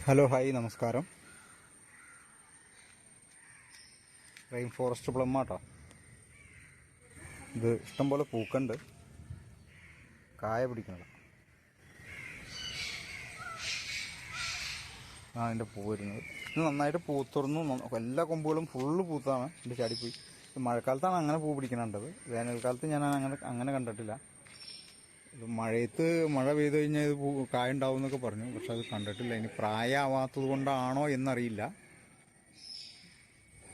Hello hi നമസ്കാരം. Rain forest പ്ലമ്മാട്ടോ. ഇത് ഇഷ്ടംപോലെ പൂക്കുണ്ട്, കായ പിടിക്കണില്ല. അതിൻ്റെ പൂ വരുന്നത് ഇത് നന്നായിട്ട് പൂത്തുറന്നു. എല്ലാ കൊമ്പുകളും ഫുള്ള് പൂത്താണ്. എൻ്റെ ചാടിപ്പോയി. മഴക്കാലത്താണ് അങ്ങനെ പൂ പിടിക്കണേണ്ടത്. വേനൽക്കാലത്ത് ഞാൻ അങ്ങനെ കണ്ടിട്ടില്ല. ഇത് മഴ പെയ്ത് കഴിഞ്ഞാൽ ഇത് കായ ഉണ്ടാവും എന്നൊക്കെ പറഞ്ഞു, പക്ഷെ അത് കണ്ടിട്ടില്ല. ഇനി പ്രായമാവാത്തത് കൊണ്ടാണോ എന്നറിയില്ല.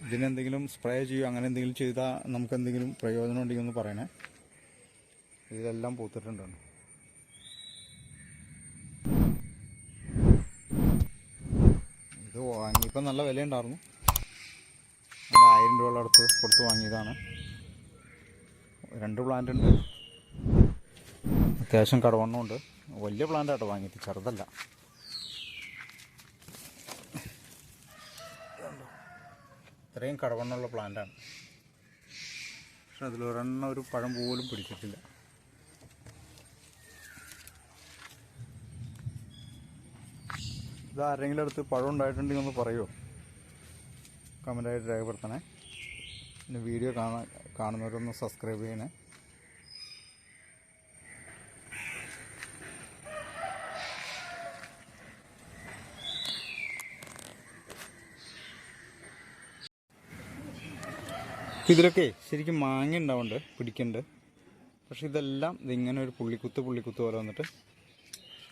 ഇതിനെന്തെങ്കിലും സ്പ്രേ ചെയ്യുക, അങ്ങനെ എന്തെങ്കിലും ചെയ്താൽ നമുക്ക് എന്തെങ്കിലും പ്രയോജനം ഉണ്ടെങ്കിൽ ഒന്ന് പറയണേ. ഇതിലെല്ലാം പൂത്തിട്ടുണ്ട്. ഇത് വാങ്ങിയപ്പോൾ നല്ല വില ഉണ്ടായിരുന്നു. 1000 രൂപയുടെ അടുത്ത് കൊടുത്ത് വാങ്ങിയതാണ്. 2 പ്ലാന്റ് ഉണ്ട്. അത്യാവശ്യം കടവണ്ണമുണ്ട്. വലിയ പ്ലാന്റ് ആട്ടോ വാങ്ങിയത്, ചെറുതല്ല. ഇത്രയും കടവണ്ണമുള്ള പ്ലാന്റാണ്. പക്ഷെ അതിലൊരെണ്ണം ഒരു പഴം പോലും പിടിച്ചിട്ടില്ല. ഇത് ആരെങ്കിലും അടുത്ത് പഴം ഉണ്ടായിട്ടുണ്ടെങ്കിൽ ഒന്ന് പറയുമോ? കമൻ്റായിട്ട് രേഖപ്പെടുത്തണേ. പിന്നെ വീഡിയോ കാണുന്നവരൊന്ന് സബ്സ്ക്രൈബ് ചെയ്യണേ. ഇതിലൊക്കെ ശരിക്കും മാങ്ങ ഉണ്ടാവുന്നുണ്ട്, പിടിക്കുന്നുണ്ട്. പക്ഷെ ഇതെല്ലാം ഇതിങ്ങനെ ഒരു പുള്ളിക്കുത്ത് പോലെ വന്നിട്ട്,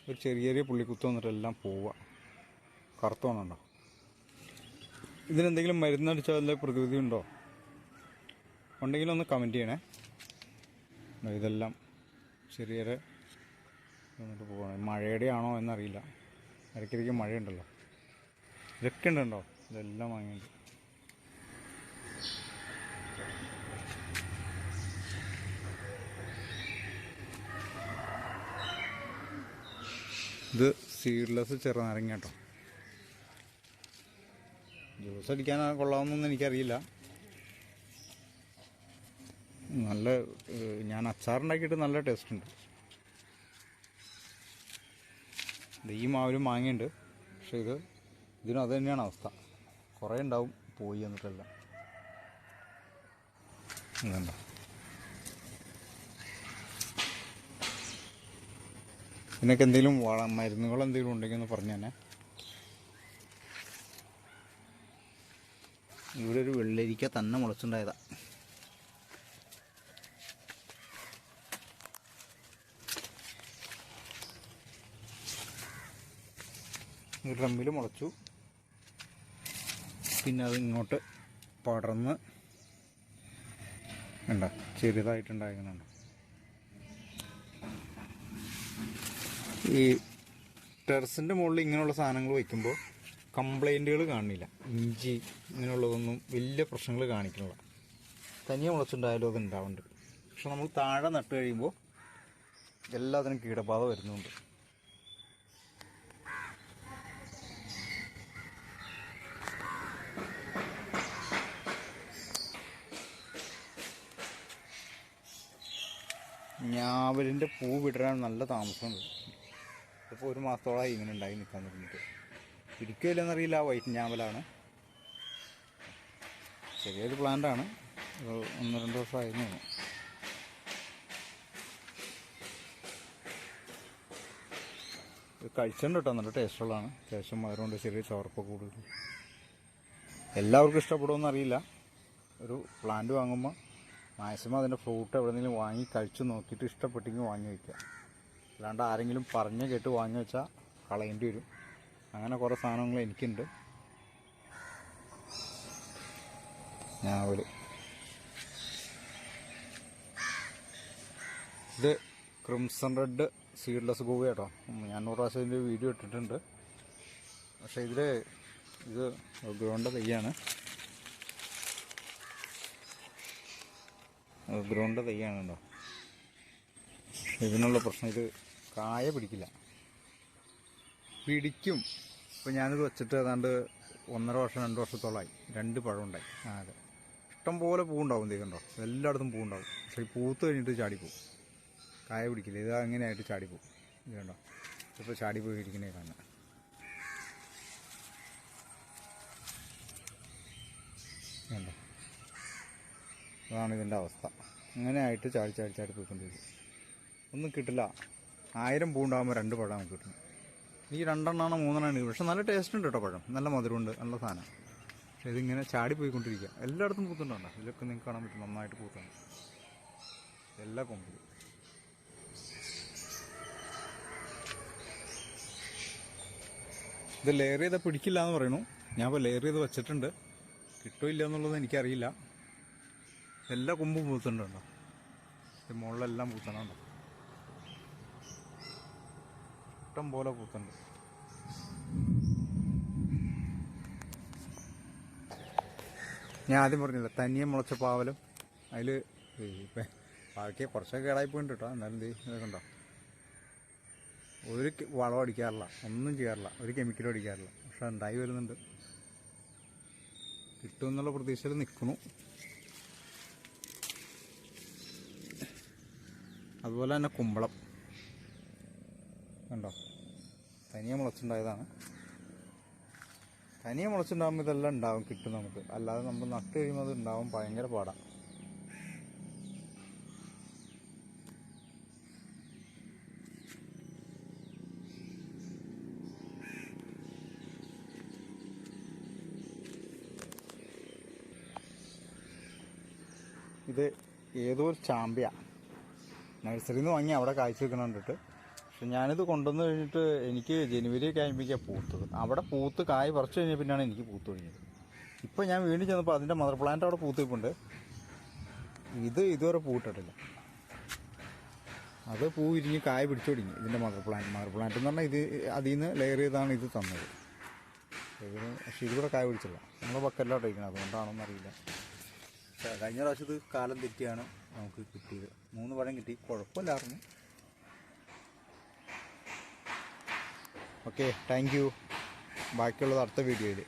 ഒരു ചെറിയ പുള്ളിക്കുത്ത് വന്നിട്ട് എല്ലാം പോവുക. കറുത്തോണുണ്ടോ? ഇതിനെന്തെങ്കിലും മരുന്നടിച്ചാൽ വല്ല പ്രകൃതി ഉണ്ടോ? ഉണ്ടെങ്കിലും ഒന്ന് കമൻറ്റ് ചെയ്യണേ. ഇതെല്ലാം ചെറിയ വന്നിട്ട് പോകണം. മഴയുടെ ആണോ എന്നറിയില്ല. ഇടയ്ക്കിടയ്ക്ക് മഴയുണ്ടല്ലോ. ഇതൊക്കെ ഉണ്ടോ? ഇതെല്ലാം വാങ്ങിയുണ്ട്. ഇത് സീഡ്ലെസ് ചെറുനാരങ്ങ കേട്ടോ. ജ്യൂസ് അടിക്കാൻ കൊള്ളാമെന്നൊന്നും എനിക്കറിയില്ല. ഞാൻ അച്ചാറുണ്ടാക്കിയിട്ട് നല്ല ടേസ്റ്റ് ഉണ്ട്. ഈ മാവിലും മാങ്ങയുണ്ട്. പക്ഷെ ഇതിനും അത് തന്നെയാണ് അവസ്ഥ. കുറേ ഉണ്ടാവും, പോയി എന്നിട്ടല്ല. ഇതുണ്ടോ? ഇതിനൊക്കെ എന്തെങ്കിലും മരുന്നുകൾ എന്തെങ്കിലും ഉണ്ടെങ്കിൽ ഒന്ന് പറഞ്ഞു തന്നെ. ഇവിടെ ഒരു വെള്ളരിക്ക തന്നെ മുളച്ചുണ്ടായതാ. ഡ്രമ്മിൽ മുളച്ചു. പിന്നെ അത് ഇങ്ങോട്ട് പടർന്ന് ഉണ്ടോ, ചെറുതായിട്ടുണ്ടാകുന്നുണ്ട്. ഈ ടെറസിൻ്റെ മുകളിൽ ഇങ്ങനെയുള്ള സാധനങ്ങൾ വയ്ക്കുമ്പോൾ കംപ്ലൈൻറ്റുകൾ കാണില്ല. ഇഞ്ചി ഇങ്ങനെയുള്ളതൊന്നും വലിയ പ്രശ്നങ്ങൾ കാണിക്കണില്ല. തനിയെ മുളച്ചുണ്ടായാലും അത് ഉണ്ടാവുന്നുണ്ട്. പക്ഷെ നമ്മൾ താഴെ നട്ട് കഴിയുമ്പോൾ എല്ലാത്തിനും കീടബാധ വരുന്നുണ്ട്. ഞാവലിൻ്റെ പൂ വിടരാൻ നല്ല താമസമുണ്ട്. ഇപ്പോൾ 1 മാസത്തോളമായി ഇങ്ങനെ ഉണ്ടായി നിൽക്കാൻ തുടങ്ങിയിട്ട്. പിടിക്കില്ലെന്നറിയില്ല. വൈറ്റ് ഞാവലാണ്. ചെറിയൊരു പ്ലാന്റാണ്. 1-2 വർഷമായിരുന്നു. ഇത് കഴിച്ചിട്ടുണ്ട് കേട്ടോ. നല്ല ടേസ്റ്റുള്ളതാണ്. അത്യാവശ്യം മധുരമുണ്ട്. ചെറിയ ചവർപ്പൊക്കെ കൂടുതൽ. എല്ലാവർക്കും ഇഷ്ടപ്പെടുമെന്ന് അറിയില്ല. ഒരു പ്ലാന്റ് വാങ്ങുമ്പോൾ മാക്സിമം അതിൻ്റെ ഫ്രൂട്ട് എവിടെയെങ്കിലും വാങ്ങി കഴിച്ച് നോക്കിയിട്ട് ഇഷ്ടപ്പെട്ടെങ്കിൽ വാങ്ങി വയ്ക്കുക. അല്ലാണ്ട് ആരെങ്കിലും പറഞ്ഞ് കേട്ട് വാങ്ങി വെച്ചാൽ കളയേണ്ടി വരും. അങ്ങനെ കുറേ സാധനങ്ങൾ എനിക്കുണ്ട്. ഞാവൽ ഇത് ക്രിംസൺ റെഡ് സീഡ്ലെസ് ഗോവ കേട്ടോ. ഞാൻ 100 പ്രാവശ്യം ഇതിൻ്റെ വീഡിയോ ഇട്ടിട്ടുണ്ട്. പക്ഷേ ഇത് ഗ്രോണിൻ്റെ തൈയാണ്. ഗ്രോണിൻ്റെ തൈയാണ് കേട്ടോ. ഇതിനുള്ള പ്രശ്നം, ഇത് കായ പിടിക്കില്ല. പിടിക്കും. ഇപ്പോൾ ഞാനിത് വെച്ചിട്ട് ഏതാണ്ട് 1.5 വർഷം 2 വർഷത്തോളമായി. 2 പഴം ഉണ്ടായി. അതെ, ഇഷ്ടംപോലെ പൂവുണ്ടാവും. കണ്ടോ, എല്ലായിടത്തും പൂവുണ്ടാവും. പക്ഷേ ഈ പൂത്ത് കഴിഞ്ഞിട്ട് ചാടിപ്പോവും. കായ പിടിക്കില്ല. ഇത് അങ്ങനെയായിട്ട് ചാടിപ്പോവും. ഇത് കണ്ടോ, ഇപ്പോൾ ചാടിപ്പോയി ഇരിക്കുന്നേ കാണുന്നത്. വേണ്ട, അതാണ് ഇതിൻ്റെ അവസ്ഥ. അങ്ങനെയായിട്ട് ചാടി ചാടി ചാടി പോയിക്കൊണ്ടിരിക്കും. ഒന്നും കിട്ടില്ല. 1000 പൂ ഉണ്ടാകുമ്പോൾ 2 പഴം നമുക്ക് കിട്ടും. ഈ 2 3 പക്ഷെ നല്ല ടേസ്റ്റ് ഉണ്ട് കേട്ടോ. പഴം നല്ല മധുരമുണ്ട്, നല്ല സാധനം. പക്ഷെ ഇതിങ്ങനെ ചാടി പോയിക്കൊണ്ടിരിക്കുക. എല്ലായിടത്തും പൂത്തുണ്ടോ? ഇതിലൊക്കെ നിങ്ങൾക്ക് കാണാൻ പറ്റും, നന്നായിട്ട് പൂത്താണ് എല്ലാ കൊമ്പിലും. ഇത് ലെയർ ചെയ്താൽ പിടിക്കില്ല എന്ന് പറയുന്നു. ഞാൻ ഇപ്പോൾ ലെയർ ചെയ്ത് വെച്ചിട്ടുണ്ട്. കിട്ടുമില്ല എന്നുള്ളത് എനിക്കറിയില്ല. എല്ലാ കൊമ്പും പൂത്തുണ്ടോ? ഇത് മുകളിലെല്ലാം പൂത്തണുണ്ടോ? ഇഷ്ടം പോലെ പൂത്തുണ്ട്. ഞാൻ ആദ്യം പറഞ്ഞില്ല, തനിയെ മുളച്ച പാവലും. അതിൽ ഇപ്പം ബാക്കി കുറച്ചൊക്കെ കേടായിപ്പോയിട്ടുണ്ട് കേട്ടോ. എന്നാലും ഇതൊക്കെ ഉണ്ടോ? ഒരു വളം അടിക്കാറില്ല, ഒന്നും ചെയ്യാറില്ല, ഒരു കെമിക്കലും അടിക്കാറില്ല. പക്ഷെ ഉണ്ടായി വരുന്നുണ്ട്. കിട്ടുമെന്നുള്ള പ്രതീക്ഷയിൽ നിൽക്കുന്നു. അതുപോലെ തന്നെ കുമ്പളം കണ്ടോ? തനിയെ മുളച്ചുണ്ടായതാണ്. തനിയെ മുളച്ചുണ്ടാകുമ്പോൾ ഇതെല്ലാം ഉണ്ടാവും, കിട്ടും നമുക്ക്. അല്ലാതെ നമ്മൾ നട്ട് കഴിയുമ്പോൾ അത് ഉണ്ടാവും, ഭയങ്കര പാടാണ്. ഇത് ഏതോ ഒരു ചാമ്പ്യ നഴ്സറിയിൽ നിന്ന് വാങ്ങി അവിടെ കായ്ച്ചു വെക്കണം കണ്ടിട്ട്. പക്ഷെ ഞാനിത് കൊണ്ടുവന്ന് കഴിഞ്ഞിട്ട് എനിക്ക് ജനുവരി ഒക്കെ ആകുമ്പോഴേക്കാണ് പൂത്തത്. അവിടെ പൂത്ത് കായ് പറിച്ചു കഴിഞ്ഞാൽ പിന്നെയാണ് എനിക്ക് പൂത്ത് തുടങ്ങിയത്. ഇപ്പോൾ ഞാൻ വീണ്ടും ചെന്നപ്പോൾ അതിൻ്റെ മദർ പ്ലാന്റ് അവിടെ പൂത്തിപ്പുണ്ട്. ഇതുവരെ പൂട്ടിട്ടില്ല. അത് പൂ വിരിഞ്ഞ് കായ് പിടിച്ചു തുടങ്ങി. ഇതിൻ്റെ മദർ പ്ലാന്റ് എന്ന് പറഞ്ഞാൽ ഇത് അതിൽ നിന്ന് ലെയർ ചെയ്താണ് ഇത് തന്നത്. പക്ഷെ ഇതിവിടെ കായ് പിടിച്ചില്ല. നമ്മൾ ബക്കറ്റിലാണ് ഇരിക്കണം, അതുകൊണ്ടാണോന്ന് അറിയില്ല. കഴിഞ്ഞ പ്രാവശ്യം ഇത് കാലം തെറ്റിയാണ് നമുക്ക് കിട്ടിയത്. 3 പഴം കിട്ടി, കുഴപ്പമില്ലായിരുന്നു. Okay, thank you. ബാക്കിയുള്ളത് അടുത്ത വീഡിയോയിൽ.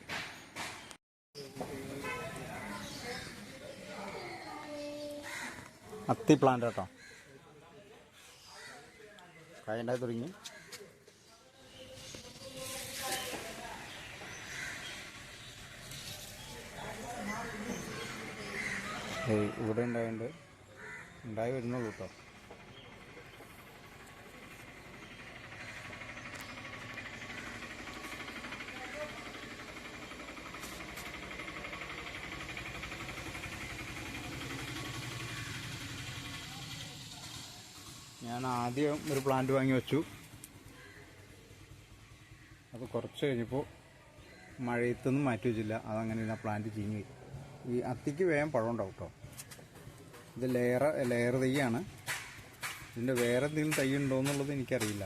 അത്തി പ്ലാന്റ് കേട്ടോ, കായ ഉണ്ടായി തുടങ്ങി. ഇവിടെ ഉണ്ടായി വരുന്നുള്ളൂ കേട്ടോ. ഞാൻ ആദ്യം ഒരു പ്ലാന്റ് വാങ്ങി വെച്ചു. അത് കുറച്ച് കഴിഞ്ഞപ്പോൾ മഴയത്തൊന്നും മാറ്റി വെച്ചില്ല. അതങ്ങനെ പ്ലാന്റ് ചീഞ്ഞു. ഈ അത്തിക്ക് വേഗം പഴം ഉണ്ടാവും കേട്ടോ. ഇത് ലെയർ തൈയാണ്. ഇതിൻ്റെ വേറെ എന്തെങ്കിലും തൈ ഉണ്ടോ എന്നുള്ളത് എനിക്കറിയില്ല.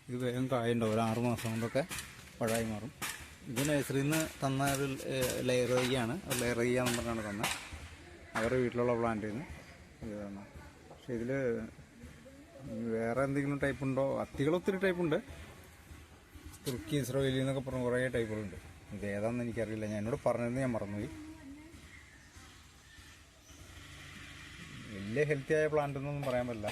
ഇത് വേഗം കായുണ്ടാവും, ഒരു 6 മാസം കൊണ്ടൊക്കെ പഴമായി മാറും. ഇത് നഴ്സറിയിൽ നിന്ന് തന്ന ഒരു ലെയർ തൈയാണ്. ലെയർ തൈയാന്ന് പറഞ്ഞാണ് തന്നത്. അവരുടെ വീട്ടിലുള്ള പ്ലാന്റിൽ നിന്ന് ഇത് തന്നെ. പക്ഷെ ഇതിൽ വേറെ എന്തെങ്കിലും ടൈപ്പ് ഉണ്ടോ? അത്തികൾ ഒത്തിരി ടൈപ്പുണ്ട്. തുർക്കി, ഇസ്രായേലി എന്നൊക്കെ പറഞ്ഞ കുറേ ടൈപ്പുകളുണ്ട്. ഇത് ഏതാണെന്ന് എനിക്കറിയില്ല. ഞാൻ എന്നോട് പറഞ്ഞിരുന്നു, ഞാൻ മറന്നുപോയി. വലിയ ഹെൽത്തി ആയ പ്ലാന്റ് എന്നൊന്നും പറയാൻ പറ്റില്ല.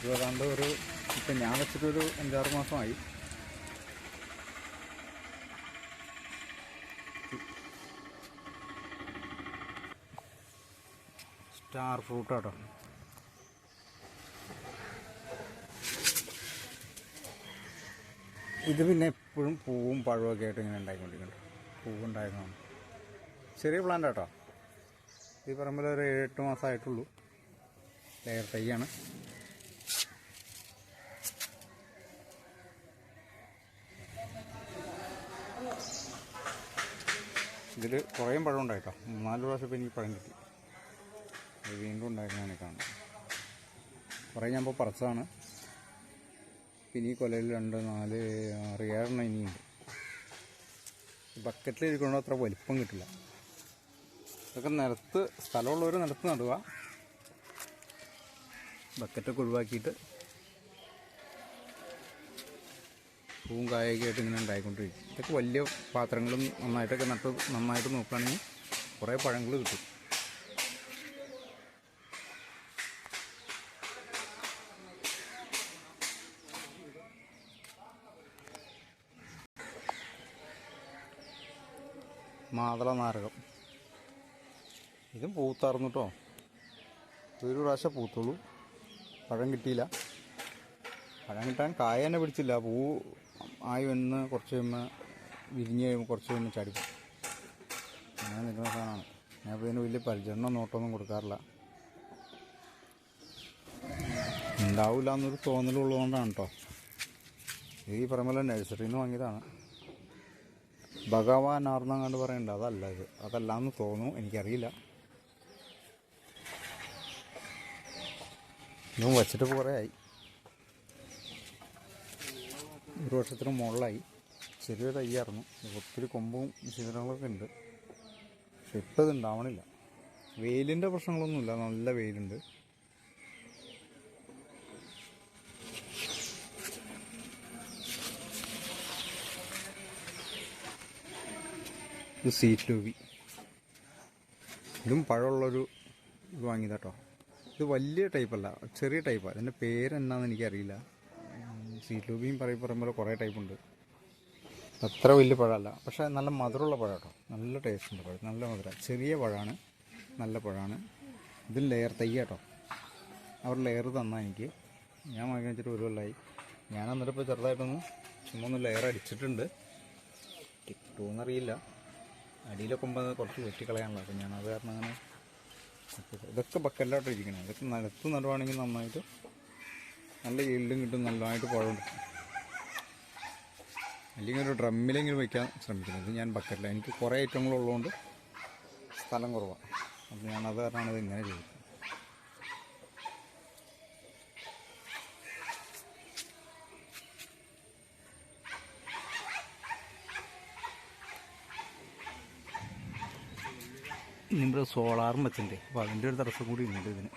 ഇത് ഏതാണ്ട് ഇപ്പം ഞാൻ വെച്ചിട്ടൊരു 5-6 മാസമായി. സ്റ്റാർ ഫ്രൂട്ട് കേട്ടോ. ഇത് പിന്നെ എപ്പോഴും പൂവും പഴമൊക്കെ ആയിട്ട് ഇങ്ങനെ ഉണ്ടായിക്കൊണ്ടിരിക്കുന്നുണ്ട്. പൂവുണ്ടായിരുന്നതാണ്. ചെറിയ പ്ലാന്റ് കേട്ടോ. ഈ പറമ്പിൽ ഒരു 7-8 മാസമായിട്ടുള്ളൂ. ലെയർ തൈയാണ്. ഇതിൽ കുറേ പഴം ഉണ്ടായിട്ടോ. 4 പ്രാവശ്യം ഇപ്പോൾ എനിക്ക് പഴം കിട്ടി. അത് വീണ്ടും ഉണ്ടായിരുന്നതാണ് കാണുന്നത്. കുറേ ഞാൻ ഇപ്പോൾ പറിച്ചതാണ്. പിന്നെ ഈ കൊലയിൽ 2, 4, 6, 7 ഇനിയുണ്ട്. ബക്കറ്റിൽ ഇരിക്കണോ അത്ര വലിപ്പം കിട്ടില്ല. ഇതൊക്കെ സ്ഥലമുള്ളവർ നിലത്ത് നടുക. ബക്കറ്റൊക്കെ ഒഴിവാക്കിയിട്ട് പൂവും കായൊക്കെ ആയിട്ട് ഇങ്ങനെ ഉണ്ടായിക്കൊണ്ടിരിക്കും. ഇതൊക്കെ വലിയ പാത്രങ്ങളും നന്നായിട്ട് നോക്കുകയാണെങ്കിൽ കുറേ പഴങ്ങൾ കിട്ടും. മാതള നാരകം. ഇതും പൂത്താർന്നു കേട്ടോ. ഒരു പ്രാവശ്യം പൂത്തുള്ളൂ, പഴം കിട്ടിയില്ല. പഴം കിട്ടാൻ കായ തന്നെ പിടിച്ചില്ല. പൂ ആയി വന്ന് കുറച്ച് കഴിയുമ്പോൾ വിരിഞ്ഞ് കഴിയുമ്പോൾ കുറച്ച് കഴിയുമ്പോൾ ചാടി അങ്ങനെ നിൽക്കുന്ന സാധനമാണ്. ഞാൻ ഇപ്പോൾ ഇതിന് വലിയ പരിചരണം നോട്ടമൊന്നും കൊടുക്കാറില്ല. ഉണ്ടാവില്ല എന്നൊരു തോന്നലുള്ളതുകൊണ്ടാണ് കേട്ടോ. ഈ പറയുമ്പോൾ നഴ്സറിയിൽ നിന്ന് വാങ്ങിയതാണ്. ഭഗവാൻ ആർന്നങ്ങാണ്ട് പറയണ്ട, അതല്ല ഇത്. അതല്ല എന്ന് തോന്നുന്നു, എനിക്കറിയില്ല. ഇതും വച്ചിട്ട് കുറേ ആയി, ഒരു വർഷത്തിന് മുകളിലായി. ചെറിയൊരു തയ്യായിരുന്നു. ഒത്തിരി കൊമ്പും ശിഖരങ്ങളൊക്കെ ഉണ്ട്. പക്ഷെ ഇപ്പം ഇത് ഉണ്ടാവണില്ല. വെയിലിൻ്റെ പ്രശ്നങ്ങളൊന്നുമില്ല, നല്ല വെയിലുണ്ട്. ഇത് സീറ്റ് ലൂബി. ഇതും പഴമുള്ളൊരു ഇത് വാങ്ങിയതാട്ടോ. ഇത് വലിയ ടൈപ്പല്ല, ചെറിയ ടൈപ്പാണ്. ഇതിൻ്റെ പേരെന്നാന്ന് എനിക്കറിയില്ല. സീറ്റ് ലൂബിയും പറയുമ്പോൾ കുറേ ടൈപ്പുണ്ട്. അത്ര വലിയ പഴമല്ല, പക്ഷേ നല്ല മധുരമുള്ള പഴം കേട്ടോ. നല്ല ടേസ്റ്റ് ഉണ്ട് പഴം, നല്ല മധുരം. ചെറിയ പഴമാണ്, നല്ല പഴമാണ്. ഇതിൽ ലെയർ തൈ കേട്ടോ. അവർ ലെയർ തന്നാൽ എനിക്ക്, ഞാൻ വാങ്ങി വെച്ചിട്ട് ഒരു കൊല്ലമായി. ഞാൻ എന്നിട്ട് ഇപ്പോൾ ചെറുതായിട്ടൊന്ന് ചുമ്മാ ഒന്ന് ലെയർ അടിച്ചിട്ടുണ്ട്. കിട്ടുമെന്നറിയില്ല. അടിയിലൊക്കെ കുറച്ച് വെട്ടിക്കളയാനുള്ള. അപ്പം ഞാനത് കാരണം അങ്ങനെ ഇതൊക്കെ ബക്കല്ലായിട്ട് ഇരിക്കണം. ഇതൊക്കെ നിലത്ത് നടുവാണെങ്കിൽ നന്നായിട്ട് നല്ല ഈൽഡും കിട്ടും, നല്ലതായിട്ട് പഴം കിട്ടും. അല്ലെങ്കിൽ ഒരു ഡ്രമ്മിലെങ്കിലും വയ്ക്കാൻ ശ്രമിക്കുന്നത്. ഇത് ഞാൻ ബക്കറ്റില്ല, എനിക്ക് കുറേ ഐറ്റങ്ങളുള്ളതുകൊണ്ട് സ്ഥലം കുറവാണ്. അപ്പം ഞാനത് കാരണമാണ് ഇത് ഇങ്ങനെ ചെയ്തത്. ഇതിൻ്റെ സോളാറും വെച്ചിട്ടുണ്ട്. അപ്പോൾ അതിൻ്റെ ഒരു തടസ്സം കൂടി ഉണ്ട് ഇതിന്.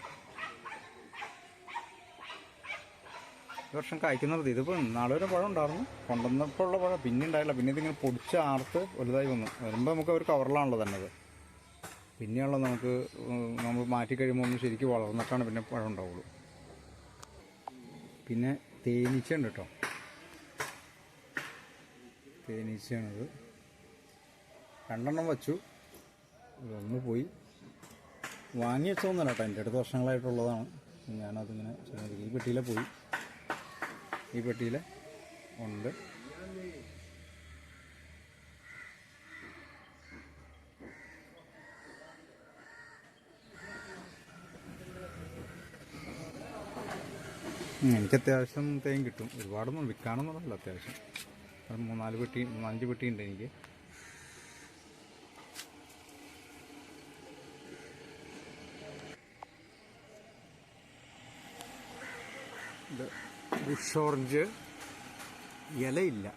ഈ വർഷം കായ്ക്കുന്നുണ്ട്. ഇതിപ്പോൾ നാളെ വരെ പഴം ഉണ്ടായിരുന്നു, കൊണ്ടുവന്നപ്പോൾ ഉള്ള പഴം പിന്നെ ഉണ്ടായില്ല. പിന്നെ ഇതിങ്ങനെ പൊടിച്ച് ആർത്ത് വലുതായി വന്നു. വരുമ്പോൾ നമുക്ക് ഒരു കവറിലാണല്ലോ തന്നെ. പിന്നെയുള്ള നമുക്ക് നമ്മൾ മാറ്റി കഴിയുമ്പോൾ ഒന്ന് ശരിക്കും വളർന്നിട്ടാണ് പിന്നെ പഴം ഉണ്ടാവുള്ളൂ. പിന്നെ തേനീച്ച ഉണ്ട് കേട്ടോ. തേനീച്ചയാണത്. 2 എണ്ണം വച്ചു, ഇതൊന്ന് പോയി. വാങ്ങി വെച്ചതൊന്നുമല്ല കേട്ടോ, എൻ്റെ അടുത്ത് വർഷങ്ങളായിട്ടുള്ളതാണ്. ഞാനതിങ്ങനെ ഈ പെട്ടിയിലെ പോയി, ഈ പെട്ടിയിൽ ഉണ്ട്. എനിക്ക് അത്യാവശ്യം തേൻ കിട്ടും. ഒരുപാടൊന്നും വിൽക്കാനൊന്നുമല്ല, അത്യാവശ്യം 3-4 പെട്ടി 5 പെട്ടി ഉണ്ട് എനിക്ക്. ഇത് ബുഷ് ഓറഞ്ച്, ഇലയില്ല,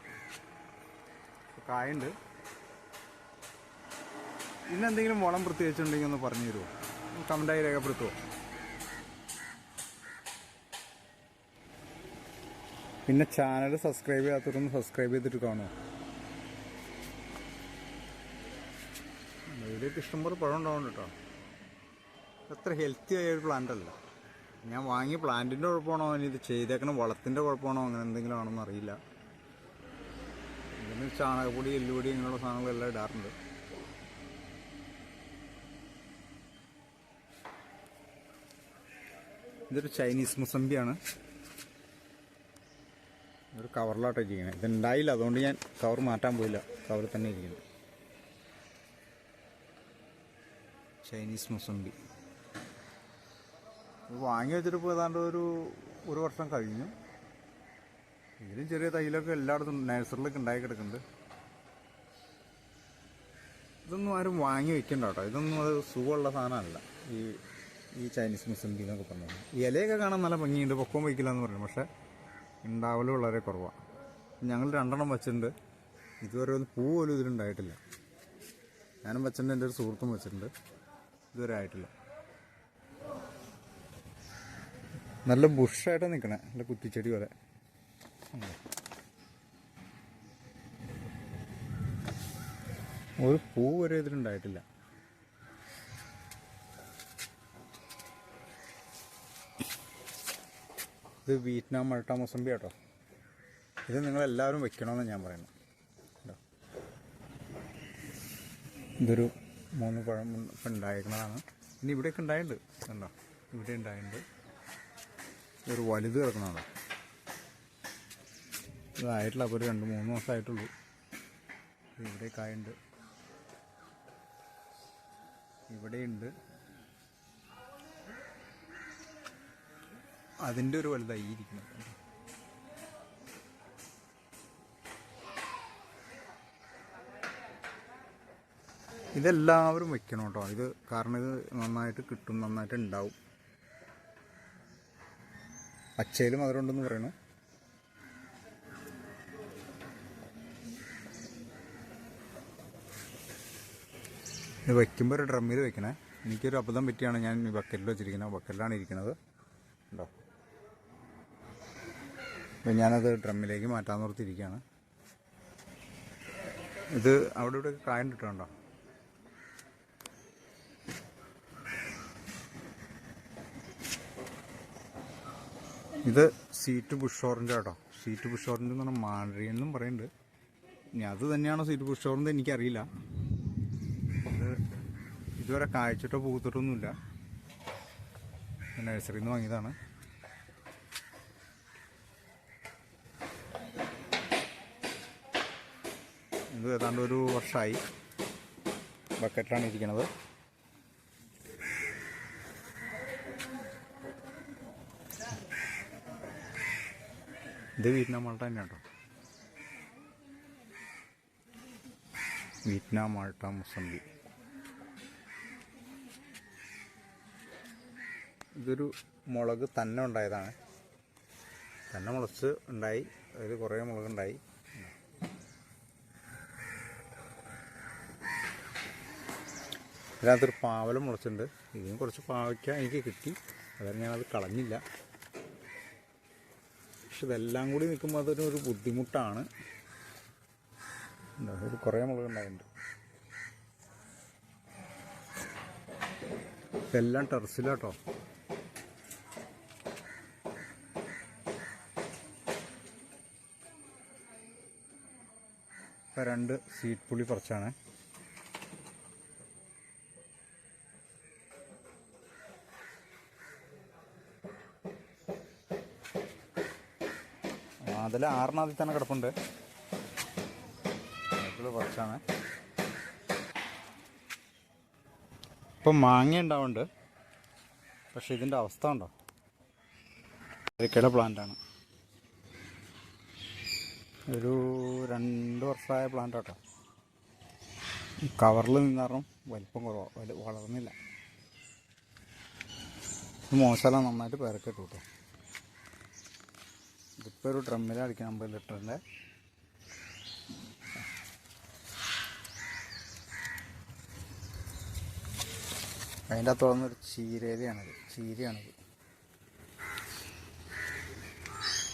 കായുണ്ട്. ഇതിനെന്തെങ്കിലും വളം പ്രത്യേകിച്ചുണ്ടെങ്കിൽ ഒന്ന് പറഞ്ഞു തരുമോ? കമൻ്റായി രേഖപ്പെടുത്തുമോ? പിന്നെ ചാനൽ സബ്സ്ക്രൈബ് ചെയ്യാത്തവരൊന്ന് സബ്സ്ക്രൈബ് ചെയ്തിട്ട് കാണുമോ? ഇതിലേക്ക് ഇഷ്ടംപോലെ പഴം ഉണ്ടാവുന്നുണ്ട് കേട്ടോ. അത്ര ഹെൽത്തി ആയ ഒരു പ്ലാന്റ് അല്ല. ഞാൻ വാങ്ങിയ പ്ലാന്റിൻ്റെ കുഴപ്പമാണോ, ഇനി ഇത് ചെയ്തേക്കണം വളത്തിൻ്റെ കുഴപ്പമാണോ, അങ്ങനെ എന്തെങ്കിലും ആണോന്ന് അറിയില്ല. ഇതിന് ചാണകപ്പൊടി, എല്ലുപൊടി ഇങ്ങനെയുള്ള സാധനങ്ങളെല്ലാം ഇടാറുണ്ട്. ഇതൊരു ചൈനീസ് മുസമ്പിയാണ്. ഒരു കവറിലോട്ട് ഇരിക്കുന്നത്. ഇതുണ്ടായില്ല, അതുകൊണ്ട് ഞാൻ കവർ മാറ്റാൻ പോയില്ല, കവറിൽ തന്നെ ഇരിക്കുന്നു. ചൈനീസ് മുസമ്പി വാങ്ങി വെച്ചിട്ട് ഇപ്പോൾ ഏതാണ്ട് ഒരു വർഷം കഴിഞ്ഞു. ഇതിലും ചെറിയ തൈലൊക്കെ എല്ലായിടത്തും നഴ്സറിലൊക്കെ ഉണ്ടായി കിടക്കുന്നുണ്ട്. ഇതൊന്നും ആരും വാങ്ങി വെക്കണ്ട കേട്ടോ. ഇതൊന്നും അത് സുഖമുള്ള സാധനമല്ല. ഈ ചൈനീസ് മുസമ്പി എന്നൊക്കെ പറഞ്ഞത് ഇലയൊക്കെ കാണാൻ നല്ല ഭംഗിയുണ്ട്, പൊക്കവും വയ്ക്കില്ല എന്ന് പറയുന്നത്. പക്ഷേ ഉണ്ടാവലും വളരെ കുറവാണ്. ഞങ്ങൾ 2 എണ്ണം വെച്ചിട്ടുണ്ട്. ഇതുവരെ ഒന്ന് പൂ പോലും ഇതിലുണ്ടായിട്ടില്ല. ഞാനും വെച്ചിട്ടുണ്ട്, എൻ്റെ ഒരു സുഹൃത്തും വെച്ചിട്ടുണ്ട്. ഇതുവരെ ആയിട്ടില്ല. നല്ല ബുഷായിട്ട് നിൽക്കണേ, നല്ല കുറ്റിച്ചെടി പോലെ. ഒരു പൂ വരെ ഇതിലുണ്ടായിട്ടില്ല. ഇത് വിയറ്റ്നാം മൾട്ട മുസമ്പി കേട്ടോ. ഇത് നിങ്ങളെല്ലാവരും വെക്കണമെന്ന് ഞാൻ പറയുന്നു കേട്ടോ. ഇതൊരു 3 പഴം ഇപ്പം ഉണ്ടായിരിക്കുന്നതാണ്. ഇനി ഇവിടെയൊക്കെ ഉണ്ടായിട്ടുണ്ട്, കണ്ടോ, ഇവിടെ ഉണ്ടായിട്ടുണ്ട്. ഇതൊരു വലുത് കിടക്കുന്നതാണ്. ഇതായിട്ടില്ല, അപ്പോൾ ഒരു 2-3 ദിവസമായിട്ടുള്ളൂ. ഇവിടെ കായുണ്ട്, ഇവിടെയുണ്ട്. അതിൻ്റെ ഒരു വലുതായി ഇരിക്കുന്നത്. ഇതെല്ലാവരും വെക്കണം കേട്ടോ, ഇത് കാരണം ഇത് നന്നായിട്ട് കിട്ടും, നന്നായിട്ട് ഉണ്ടാവും. പച്ചയിലും മധുരമുണ്ടെന്ന് പറയണു. ഇത് വയ്ക്കുമ്പോൾ ഒരു ഡ്രമ്മിൽ വെക്കണേ. എനിക്കൊരു അബദ്ധം പറ്റിയാണ് ഞാൻ ഈ ബക്കറ്റിൽ വെച്ചിരിക്കുന്നത്. ബക്കറ്റിലാണ് ഇരിക്കുന്നത് ഉണ്ടോ. അപ്പോൾ ഞാനത് ഡ്രമ്മിലേക്ക് മാറ്റാൻ ഓർത്തിരിക്കുകയാണ്. ഇത് അവിടെ ഇവിടെ കായം കിട്ടുന്നുണ്ടോ. ഇത് സീറ്റ് ബുഷ് ഓറഞ്ച് കേട്ടോ. സീറ്റ് ബുഷ് ഓറഞ്ച് എന്ന് പറഞ്ഞാൽ മാൻഡ്രിയെന്നും പറയുന്നുണ്ട്. ഇനി അത് തന്നെയാണോ സീറ്റ് ബുഷ് ഓറഞ്ച് എനിക്കറിയില്ല. ഇതുവരെ കായ്ച്ചിട്ടോ പൂത്തിട്ടൊന്നുമില്ല. നഴ്സറിയിൽ നിന്ന് വാങ്ങിയതാണ്. ഇത് ഏതാണ്ട് ഒരു വർഷമായി ബക്കറ്റിലാണ് ഇരിക്കുന്നത്. ഇത് വിയറ്റ്നാം മാൾട്ട തന്നെയാണ് കേട്ടോ. Vietnam Malta mosambi. ഇതൊരു മുളക് തന്നെ ഉണ്ടായതാണ്. തന്നെ മുളച്ച് ഉണ്ടായി. അതിൽ കുറേ മുളകുണ്ടായി. ഇതിനകത്തൊരു പാവലും മുളച്ചിട്ടുണ്ട്. ഇതിനും കുറച്ച് പാവയ്ക്ക എനിക്ക് കിട്ടി, അതാണ് ഞാനത് കളഞ്ഞില്ല. പക്ഷെ ഇതെല്ലാം കൂടി നിൽക്കുമ്പോൾ അതൊരു ബുദ്ധിമുട്ടാണ്. ഒരു കുറേ മുളകുണ്ടായിട്ടുണ്ട്. ഇതെല്ലാം ടെറസിലാട്ടോ. ഇപ്പം 2 സീറ്റ് പുളി പറിച്ചാണ്. അതിൽ 6 തന്നെ കിടപ്പുണ്ട്. പറിച്ചാണ്. ഇപ്പം മാങ്ങ ഉണ്ടാവുന്നുണ്ട്, പക്ഷെ ഇതിൻ്റെ അവസ്ഥ ഉണ്ടോ. അരിക്കയുടെ പ്ലാന്റാണ്. ഒരു 2 വർഷമായ പ്ലാന്റ് കേട്ടോ. കവറിൽ നിന്നാറും വലിപ്പം കുറവാണ്, വളർന്നില്ല. മോശമല്ല, നന്നായിട്ട് പേരൊക്കെ ഇട്ടു കേട്ടോ. ഇതിപ്പോൾ ഒരു ഡ്രമ്മിൽ അടിക്കാൻ 50 ലിറ്ററിൻ്റെ. അതിൻ്റെ അകത്ത് തുറന്നൊരു ചീരയാണിത്.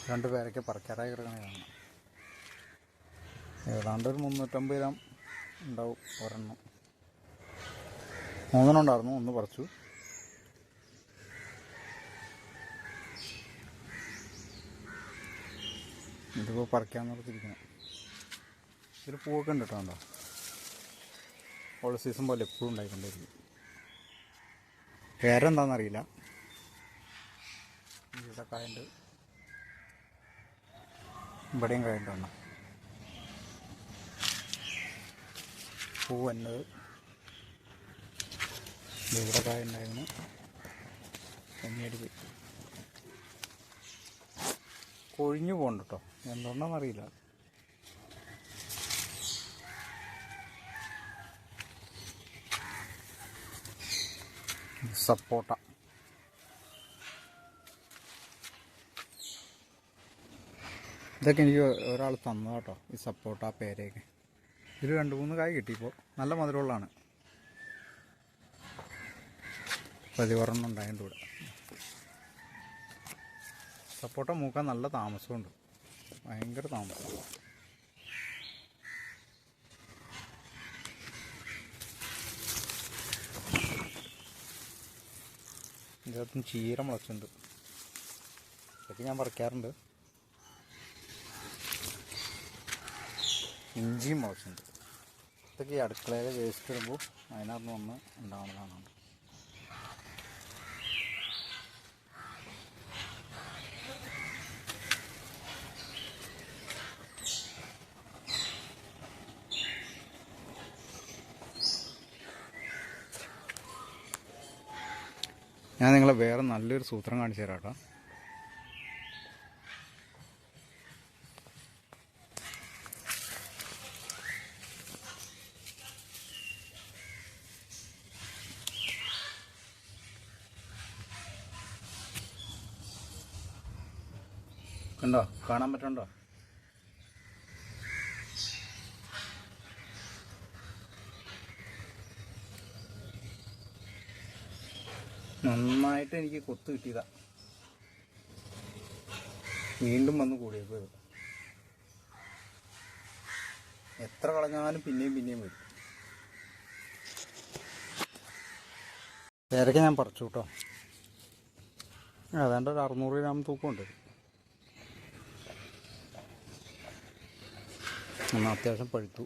2 പേരൊക്കെ പറിക്കാറായി കിടക്കണതാണ്. ഏതാണ്ട് ഒരു 350 ഗ്രാം ഉണ്ടാവും ഒരെണ്ണം. 3 ഉണ്ടായിരുന്നു, 1 പറിച്ചു. ഇതിപ്പോൾ പറിക്കാമെന്ന് ഓർത്തിരിക്കണം. ഇതിൽ പൂവൊക്കെ ഉണ്ട് കേട്ടോ. ഉണ്ടോ, ഓൾ സീസൺ പോലെ എപ്പോഴും ഉണ്ടായിക്കൊണ്ടിരിക്കും. പേരെന്താണെന്നറിയില്ല. ഇവിടെ കായുണ്ട്, ഇവിടെയും കായുണ്ട്. പൂ വന്നത് ഇവിടെ കായുണ്ടായിരുന്നു, പിന്നീട് പോയി കൊഴിഞ്ഞു പോകണ്ട കേട്ടോ. എന്തുകൊണ്ടാണെന്നറിയില്ല. സപ്പോട്ട. ഇതൊക്കെ എനിക്ക് ഒരാൾ തന്നു കേട്ടോ, ഈ സപ്പോട്ട പേരയൊക്കെ. ഇതിൽ 2-3 കായ് കിട്ടിയപ്പോൾ. നല്ല മധുരമുള്ളതാണ്. 11 ഉണ്ടായിട്ടുണ്ട് ഇവിടെ. സപ്പോട്ട മൂക്കാൻ നല്ല താമസമുണ്ട്, ഭയങ്കര താമസം. ഇതിനകത്തും ചീര മുളച്ചുണ്ട്, ഇതൊക്കെ ഞാൻ പറിക്കാറുണ്ട്. ഇഞ്ചിയും മുളച്ചുണ്ട്. ഇതൊക്കെ ഈ അടുക്കളയിൽ വേസ്റ്റ് ഇടുമ്പോൾ അതിനകത്ത് വന്ന് ഉണ്ടാവുന്നതാണ്. ഞാൻ നിങ്ങളെ വേറെ നല്ലൊരു സൂത്രം കാണിച്ചു തരാം കേട്ടോ. കണ്ടോ, കാണാൻ പറ്റണ്ടോ? നന്നായിട്ട് എനിക്ക് കൊത്ത് കിട്ടിയതാ. വീണ്ടും വന്ന് കൂടിയപ്പോൾ എത്ര കളഞ്ഞാലും പിന്നെയും പിന്നെയും വരും. പേരയ്ക്ക ഞാൻ പറിച്ചു കേട്ടോ. ഏതാണ്ട് ഒരു 600 ഗ്രാം തൂക്കമുണ്ട്. എന്നാൽ അത്യാവശ്യം പഴുത്തു.